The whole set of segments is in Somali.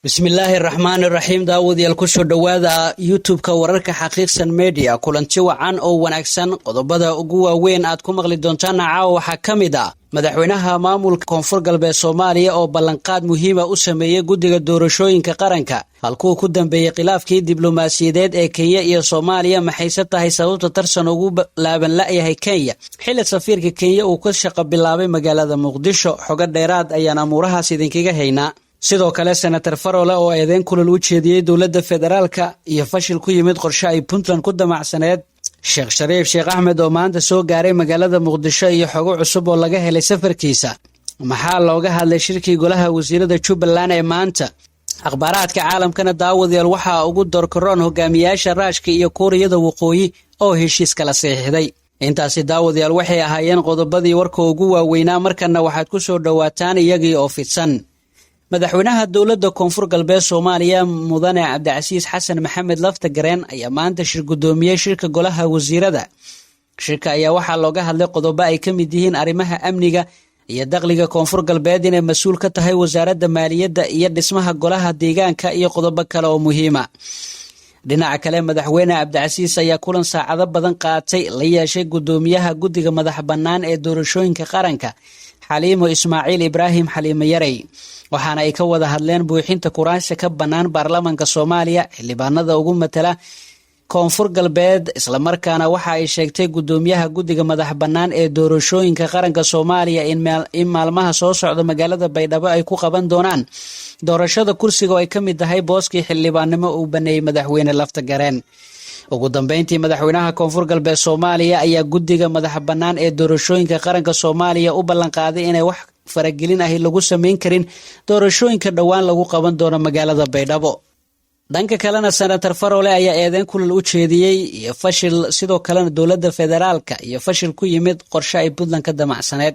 bismillaahi raxmaani raxiim daawadayaal kusoo dhowaada youtube-ka wararka xaqiiqsan media kulanti wacan oo wanaagsan qodobada ugu waaweyn aad ku maqli doontaan caawa waxaa ka mid ah madaxweynaha maamulka koonfur galbeed Soomaaliya oo ballanqaad muhiim ah u sameeyay guddiga doorashooyinka qaranka halkuu ku dambeeyay khilaafkii diblomaasiyadeed ee Kenya iyo Soomaaliya maxayse tahay sababta tarsan ugu laaban la'yahay Kenya xilli safiirka Kenya uu ka shaqo bilaabay magaalada Muqdisho xogo dheeraad ayaan amuurahaas idinkaga haynaa sidoo kale senator Farole oo eedeyn kulul u jeediyay dowladda federaalka iyo fashil ku yimid qorshe ay Puntland ku damacsaneed Sheekh Shariif Sheekh Ahmed oo maanta soo gaaray magaalada Muqdisho iyo xogo cusub oo laga helay safarkiisa maxaa looga hadlay shirkii golaha wasiirada Jubbaland ee maanta akhbaaraadka caalamkana daawadayaal waxaa ugu doorkaroon hogaamiyaasha Raashka iyo Kuuriyada Waqooyi oo heshiis kala saxiixday intaasi daawadayaal waxay ahaayeen qodobadii warka ugu waaweynaa markana waxaad ku soo dhawaataan iyagii oo fidsan madaxweynaha dowladda koonfur galbeed Soomaaliya mudane Cabdicasiis Xasan Maxamed Laftagareen ayaa maanta shir gudoomiyay shirka golaha wasiirada shirka ayaa waxaa looga hadlay qodobo ay ka mid yihiin arrimaha amniga iyo dakhliga koonfur galbeed inay mas'uul ka tahay wasaaradda maaliyadda iyo dhismaha golaha deegaanka iyo qodobo kale oo muhiim ah dhinaca kale madaxweyne Cabdicasiis ayaa kulan saacado badan qaatay la yeeshay gudoomiyaha guddiga madax bannaan ee doorashooyinka qaranka Xaliimo Ismaaciil Ibraahim Xaliimo Yarey waxaana ay ka wada hadleen buuxinta kuraasta ka bannaan baarlamaanka Soomaaliya xildhibaanada ugu matala koonfur galbeed isla markaana waxa ay sheegtay gudoomiyaha guddiga madax bannaan ee doorashooyinka qaranka Soomaaliya in maalmaha soo socda magaalada Baydhabo ay ku qaban doonaan doorashada kursiga oo ay ka mid tahay booskii xildhibaannimo uu baneeyay madaxweyne Laftagareen ugu dambeyntii madaxweynaha koonfur galbeed Soomaaliya ayaa guddiga madax bannaan ee doorashooyinka qaranka Soomaaliya u ballan qaaday inay wax faragelin ah lagu sameyn karin doorashooyinka dhawaan lagu qaban doono magaalada Baydhabo dhanka kalena senator Farole ayaa eedeyn kulul u jeediyay iyo fashil sidoo kalena dowladda federaalka iyo fashil ku yimid qorshe ay Puntland ka damacsaneed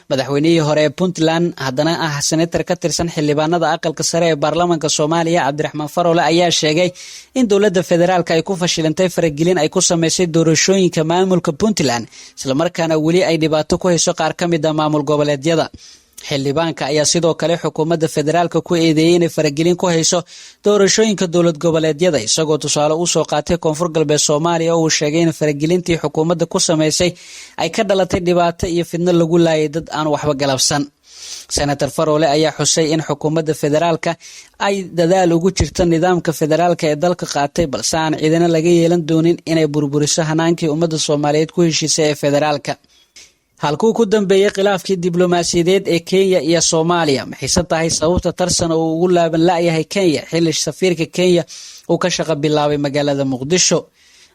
madaxweynihii hore ee Puntland haddana ah senator ka tirsan xildhibaanada aqalka sare ee baarlamaanka Soomaaliya Cabdiraxmaan Farole ayaa sheegay in dowladda federaalka ay ku fashilantay faragelin ay ku sameysay doorashooyinka maamulka Puntland isla markaana weli ay dhibaato ku hayso qaar ka mid ah maamul goboleedyada xildhibaanka ayaa sidoo kale xukuumadda federaalka ku eedeeyay inay faragelin ku hayso doorashooyinka dowlad goboleedyada isagoo tusaale u soo qaatay koonfur galbeed Soomaaliya oo uu sheegay in faragelintii xukuumadda ku sameysay ay ka dhalatay dhibaato iyo fidno lagu laayay dad aan waxba galabsan senator Farole ayaa xusay in xukuumadda federaalka ay dadaal ugu jirto nidaamka federaalka ee dalka qaatay balse aan ciidana laga yeelan doonin inay burburiso hanaankii ummadda Soomaaliyeed ku heshiisay ee federaalka halkuu ku dambeeyay khilaafkii diblomaasiyadeed ee Kenya iyo Soomaaliya maxayse tahay sababta tarsan oo ugu laaban la'yahay Kenya xilli safiirka Kenya uu ka shaqo bilaabay magaalada Muqdisho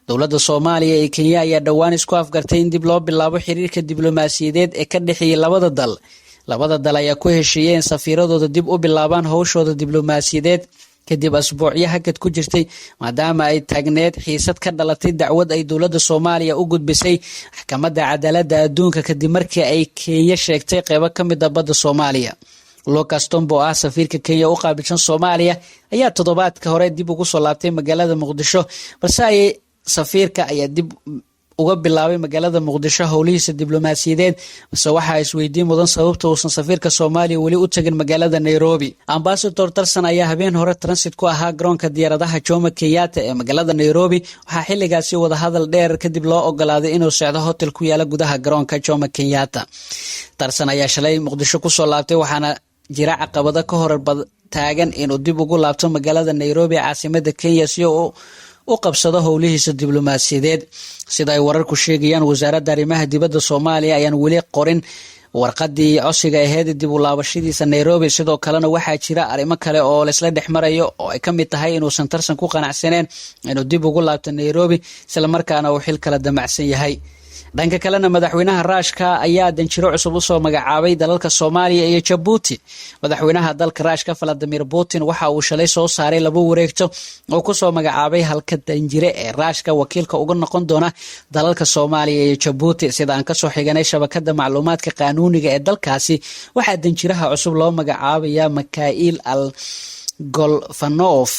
dowladda Soomaaliya iyo Kenya ayaa dhawaan isku afgartay in dib loo bilaabo xiriirka diblomaasiyadeed ee ka dhexeeyay labada dal ayaa ku heshiiyeen safiiradooda dib u bilaabaan hawshooda diblomaasiyadeed kadib asbuucyo hakad ku jirtay maadaama ay taagneed xiisad ka dhalatay dacwad ay dowladda Soomaaliya u gudbisay maxkamadda cadaaladda adduunka kadib markii ay Kenya sheegtay qaybo ka mid ah badda Soomaaliya Lucas Tombo ah safiirka Kenya u qaabilsan Soomaaliya ayaa toddobaadka hore dib ugu soo laabtay magaalada Muqdisho balse safiirka ayaa dib uga bilaabay magaalada Muqdisho howlihiisa diblomaasiyadeed balse waxaa isweydiin mudan sababta uusan safiirka Soomaaliya weli u tagin magaalada Nairobi ambassador Tarsan ayaa habeen hore transit ku ahaa garoonka diyaaradaha Jomo Kenyatta ee magaalada Nairobi waxaa xilligaasi wada hadal dheer kadib loo ogolaaday inuu seexdo hotel ku yaala gudaha garoonka Jomo Kenyatta Tarsan ayaa shalay Muqdisho ku soo laabtay waxaana jira caqabado ka hor taagan inuu dib ugu laabto magaalada Nairobi caasimadda Kenya si uu u qabsado howlihiisa diblomaasiyadeed sida ay wararku sheegayaan wasaaradda arrimaha dibadda Soomaaliya ayaan weli qorin warqadii codsiga ahayd dib u laabashadiisa Nairobi sidoo kalena waxaa jira arrimo kale oo la isla dhexmarayo oo ay ka mid tahay inuusan tarsan ku qanacsaneen inuu dib ugu laabto Nairobi isla markaana uu xil kala damacsan yahay dhanka kalena madaxweynaha Raashka ayaa danjiro cusub u soo magacaabay dalalka Soomaaliya iyo Djibouti madaxweynaha dalka Raashka Vladimir Putin waxa uu shalay soo saaray laba wareegto oo ku soo magacaabay halka danjire ee Raashka wakiilka uga noqon doona dalalka Soomaaliya iyo Djibouti sida aan ka soo xiganay shabakada macluumaadka qaanuuniga ee dalkaasi waxa danjiraha cusub loo magacaabaya Mikhail Golfanov.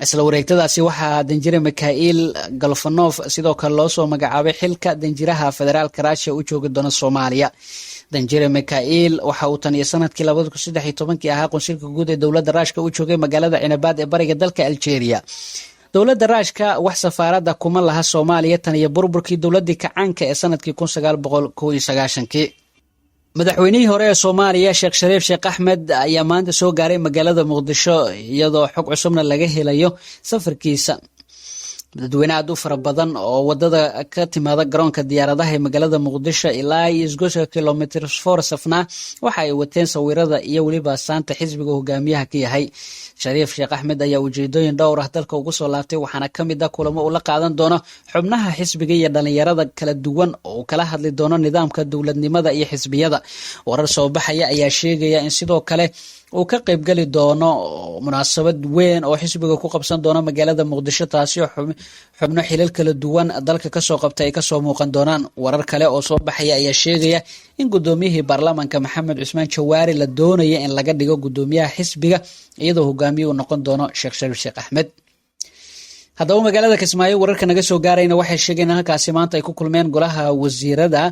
Isla wareegtadaasi waxaa danjire Mikhail Golfanov sidoo kale loo soo magacaabay xilka danjiraha federaalka Russia u joogi doona Soomaaliya. danjire Mikhail waxa uu tan iyo sanadkii 2013 ahaa qonsulka guud ee dowladda Ruushka u joogay magaalada Cinabad ee bariga dalka Algeria. dowladda Ruushka wax safaarada kuma laha Soomaaliya tan iyo burburkii dowladii kacaanka ee sanadkii 1991. madaxweynihii hore ee Soomaaliya Sheekh Shariif Sheekh Axmed ayaa maanta soo gaaray magaalada Muqdisho iyadoo xog cusubna laga helayo safarkiisa. dadweyne aad u fara badan oo wadada ka timaada garoonka diyaaradaha ee magaalada Muqdisho ilaa isgoyska kilometer 4 safna waxa ay wateen sawirada iyo waliba saanta xisbiga hogaamiyaha ka yahay. Shariif Sheekh Axmed ayaa ujeedooyin dhowr ah dalka ugu soo laabtay waxaana kamid ah kulamo uu la qaadan doono xubnaha xisbiga iyo dhalinyarada kala duwan oo kala hadli doono nidaamka dowladnimada iyo xisbiyada. warar soo baxaya ayaa sheegaya in sidoo kale uu ka qayb gali doono munaasabad weyn oo xisbiga ku qabsan doono magaalada Muqdisho taasi oo xubno xilal kala duwan dalka ka soo qabtay ay ka soo muuqan doonaan. warar kale oo soo baxaya ayaa sheegaya in gudoomiyihii baarlamaanka Maxamed Cusmaan Jawaari la doonayo in laga dhigo gudoomiyaha xisbiga iyadoo hogaamiye uu noqon doono Sheekh Shariif Sheekh Axmed. haddaba magaalada Kismaayo wararka naga soo gaarayna waxay sheegeen halkaasi maanta ay ku kulmeen golaha wasiirada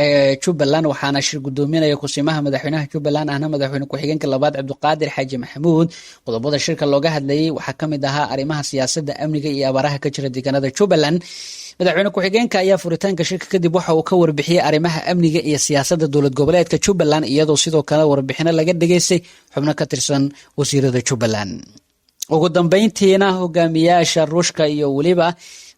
ee Jubbaland waxaana shir gudoominaya kusimaha madaxweynaha Jubbaland ahna madaxweyne ku-xigeenka labaad Cabdiqaadir Xaaji Maxamuud. qodobada shirka looga hadlayay waxaa kamid ahaa arrimaha siyaasadda, amniga iyo abaaraha ka jira deegaanada Jubbaland. madaxweyne ku-xigeenka ayaa furitaanka shirka kadib waxa uu ka warbixiyay arrimaha amniga iyo siyaasadda dowlad goboleedka Jubbaland iyadoo sidoo kale warbixino laga dhageystay xubno ka tirsan wasiirada Jubbaland. ugu dambeyntiina hogaamiyaasha Ruushka iyo waliba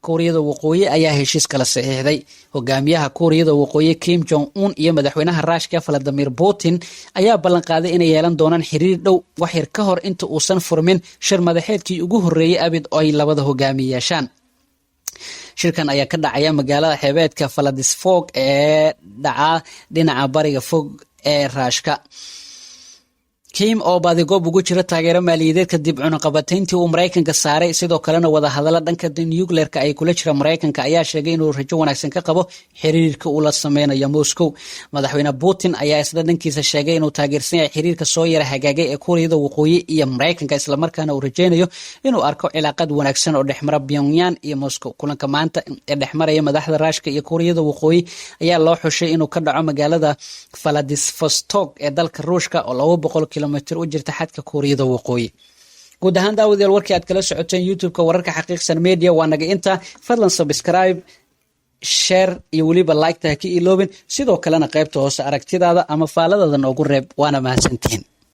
Kuuriyada Waqooyi ayaa heshiis kala saxiixday. hogaamiyaha Kuuriyada Waqooyi Kim Jong Un iyo madaxweynaha Ruushka Vladimir Putin ayaa ballan qaaday inay yeelan doonaan xiriir dhow wax yar ka hor inta uusan furmin shir madaxeedkii ugu horeeyay abid oo ay labada hogaamiyaashaan. shirkan ayaa ka dhacaya magaalada xeebeedka Vladivostok ee dhaca dhinaca bariga fog ee Ruushka. Kim oo baadigoob ugu jira taageero maaliyadeed kadib cunaqabatayntii uu Mareykanka saaray sidoo kalena wada hadalla dhanka nuclearka ay kula jira Mareykanka ayaa sheegay inuu rajo wanaagsan ka qabo xiriirka uu la sameynayo Moscow. madaxweyne Putin ayaa isla dhankiisa sheegay inuu taageersan yahay xiriirka soo yara hagaagay ee Kuuriyada Waqooyi iyo Mareykanka isla markaana uu rajeynayo inuu arko cilaaqad wanaagsan oo dhexmara Pyongyang iyo Moscow. kulanka maanta ee dhexmaraya madaxda Ruushka iyo Kuuriyada Waqooyi ayaa loo xushay inuu ka dhaco magaalada Vladivostok ee dalka Ruushka oo 200 kilomitir u jirta xadka Kuuriyada Waqooyi. guud ahaan daawadayaal warkii aad kala socoteen YouTube-ka wararka xaqiiqsan media waa naga inta. fadlan subscribe, share iyo waliba like ta ka iloobin sidoo kalena qaybta hoose aragtidaada ama faaladaada noogu reeb waana mahadsantihiin.